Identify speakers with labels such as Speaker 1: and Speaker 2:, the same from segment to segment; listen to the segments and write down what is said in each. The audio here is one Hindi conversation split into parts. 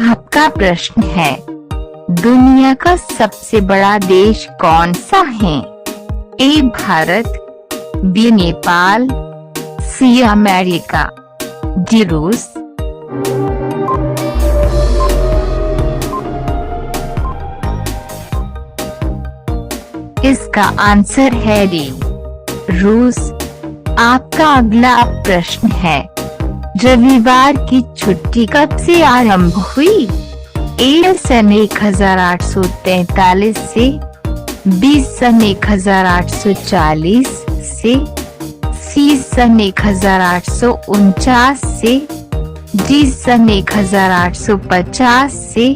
Speaker 1: आपका प्रश्न है, दुनिया का सबसे बड़ा देश कौन सा है? A Bharat, B Nepal, C America, D रूस। इसका आंसर है डी, रूस। आपका अगला प्रश्न है, रविवार की छुट्टी कब से आरंभ हुई? ए सन 1843 से, बी सन 1840 से, सी सन 1849 से, डी सन 1850 से।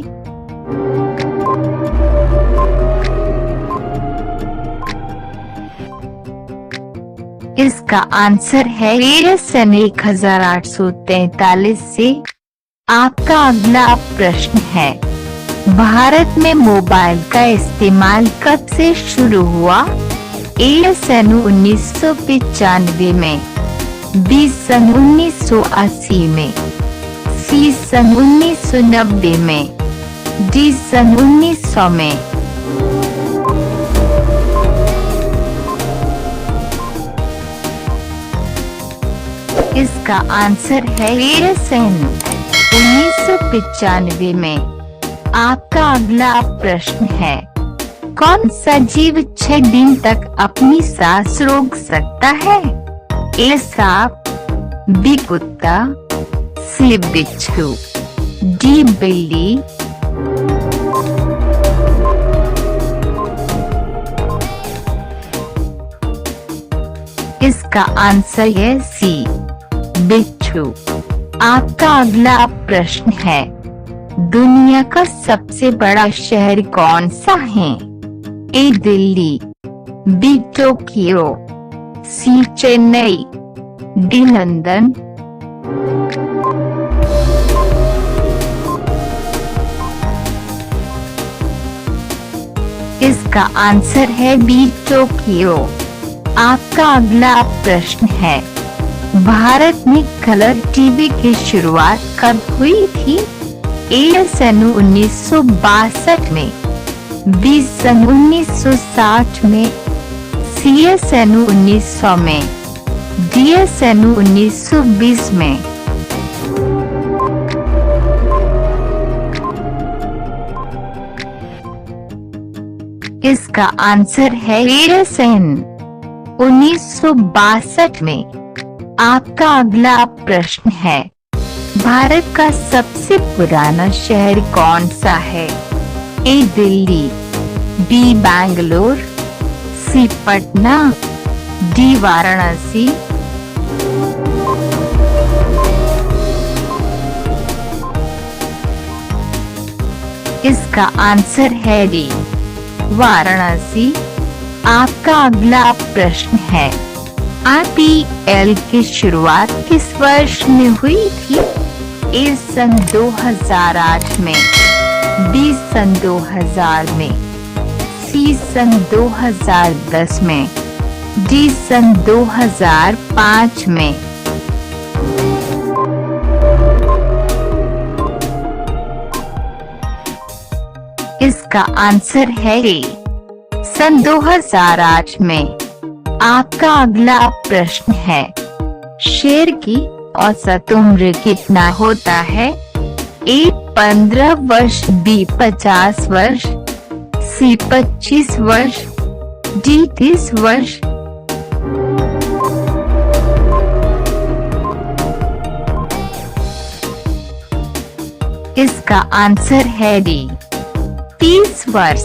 Speaker 1: इसका आंसर है सन 1843 से। आपका अगला प्रश्न है, भारत में मोबाइल का इस्तेमाल कब से शुरू हुआ? ए सन 1995 में, बी सन 1980 में, सी सन 1990 में, डी सन 1900 में। इसका आंसर है सन 1995 में। आपका अगला प्रश्न है, कौन सा जीव 6 दिन तक अपनी सांस रोक सकता है? ए सांप, बी कुत्ता, सी बिच्छू, डी बिल्ली। इसका आंसर है सी, बिच्छू। आपका अगला प्रश्न है, दुनिया का सबसे बड़ा शहर कौन सा है? ए दिल्ली, बी टोक्यो, सी चेन्नई, डी लंदन। इसका आंसर है बी टोक्यो। आपका अगला प्रश्न है, भारत में कलर टीवी की शुरुआत कब हुई थी? ए सन 1962 में, बी सन 1960 में, सी सन 1900 में, डी सन 1920 में। इसका आंसर है सन 1962 में। आपका अगला प्रश्न है, भारत का सबसे पुराना शहर कौन सा है? ए दिल्ली, बी बैंगलोर, सी पटना, डी वाराणसी। इसका आंसर है डी, वाराणसी। आपका अगला प्रश्न है, IPL की शुरुआत किस वर्ष में हुई थी? ए सन 2008 में, बी सन 2000 में, सी सन 2010 में, डी सन 2005 में। इसका आंसर है ए, सन 2008 में। आपका अगला प्रश्न है, शेर की औसत उम्र कितना होता है? ए 15 वर्ष, बी 50 वर्ष, सी 25 वर्ष, डी 30 वर्ष। इसका आंसर है डी, 30 वर्ष।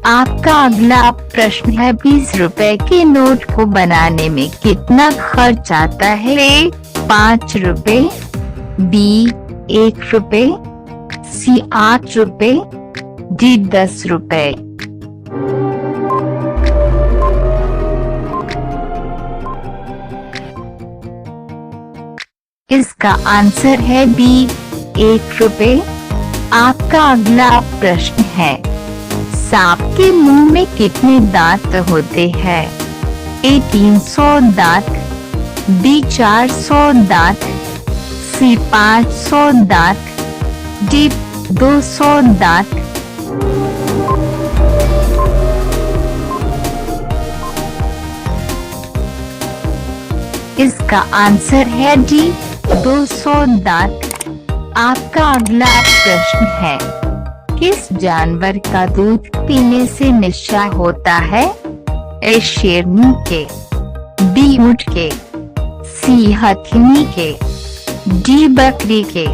Speaker 1: आपका अगला प्रश्न है, 20 रुपए के नोट को बनाने में कितना खर्च आता है? ए 5 रुपए, बी 1 रुपए, सी 8 रुपए, डी 10 रुपए। इसका आंसर है बी, 1 रुपए। आपका अगला प्रश्न है, सांप के मुंह में कितने दांत होते हैं? ए 300 दांत, बी 400 दांत, सी 500 दांत, डी 200 दांत। इसका आंसर है डी, 200 दांत। आपका अगला प्रश्न है, किस जानवर का दूध पीने से नशा होता है? ए शेरनी के, बी ऊंट के, सी हथिनी के, डी बकरी के।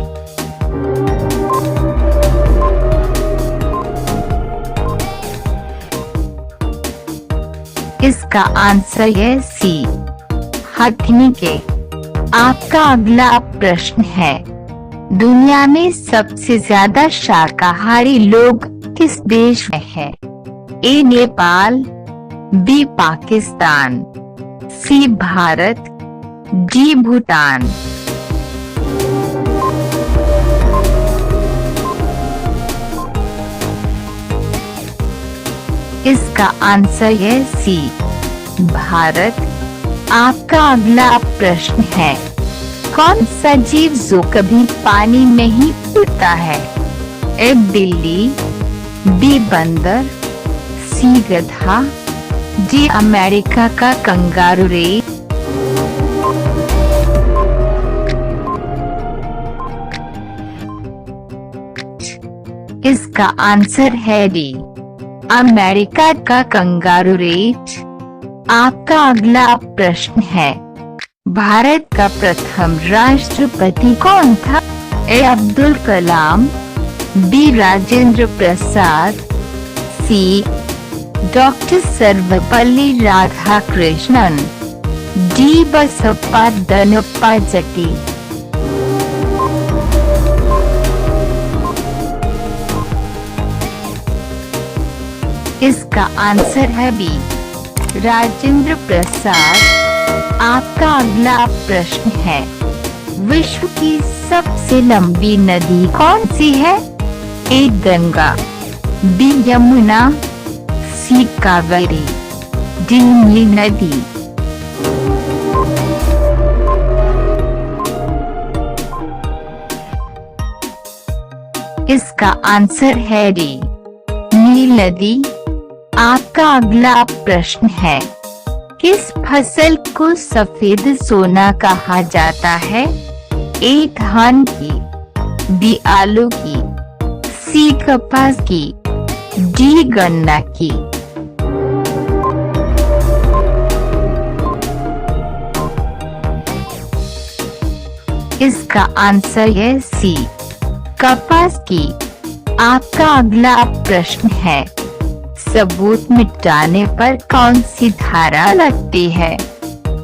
Speaker 1: इसका आंसर है सी, हथिनी के। आपका अगला प्रश्न है, दुनिया में सबसे ज्यादा शाकाहारी लोग किस देश में है? ए नेपाल, बी पाकिस्तान, सी भारत, डी भूटान। इसका आंसर है सी, भारत। आपका अगला प्रश्न है, कौन सा जीव जो कभी पानी नहीं पीता है? ए बिल्ली, बी बंदर, सी गधा, डी अमेरिका का कंगारू। इसका आंसर है डी, अमेरिका का कंगारू रेट। आपका अगला प्रश्न है, भारत का प्रथम राष्ट्रपति कौन था? ए अब्दुल कलाम, बी राजेंद्र प्रसाद, सी डॉक्टर सर्वपल्ली राधाकृष्णन, डी बसप्पा दनप्पा जट्टी। इसका आंसर है बी, राजेंद्र प्रसाद। आपका अगला प्रश्न है, विश्व की सबसे लंबी नदी कौन सी है? ए गंगा, बी यमुना, सी कावेरी, डी नील नदी। इसका आंसर है डी, नील नदी। आपका अगला प्रश्न है, किस फसल को सफेद सोना कहा जाता है? ए धान की, बी आलू की, सी कपास की, डी गन्ना की। इसका आंसर है सी, कपास की। आपका अगला प्रश्न है, सबूत मिटाने पर कौन सी धारा लगती है?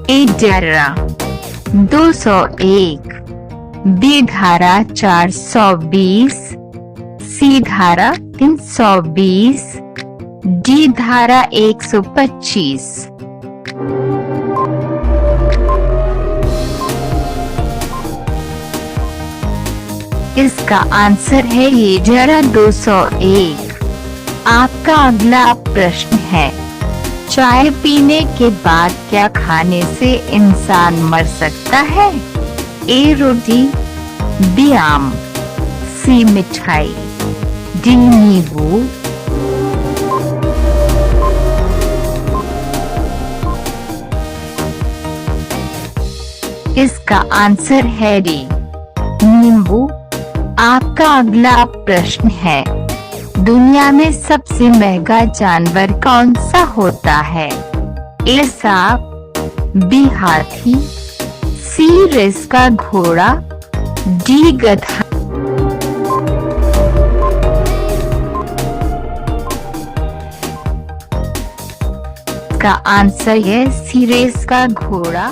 Speaker 1: ए धारा 201, बी धारा 420, सी धारा 320, डी धारा 125। इसका आंसर है ये धारा 201। आपका अगला प्रश्न है, चाय पीने के बाद क्या खाने से इंसान मर सकता है? ए रोटी, बी आम, सी मिठाई, डी नींबू। इसका आंसर है डी, नींबू। आपका अगला प्रश्न है, दुनिया में सबसे महंगा जानवर कौन सा होता है? ए सांप, बी हाथी, सी रेस का घोड़ा, डी गधा। का आंसर है सी रेस का घोड़ा।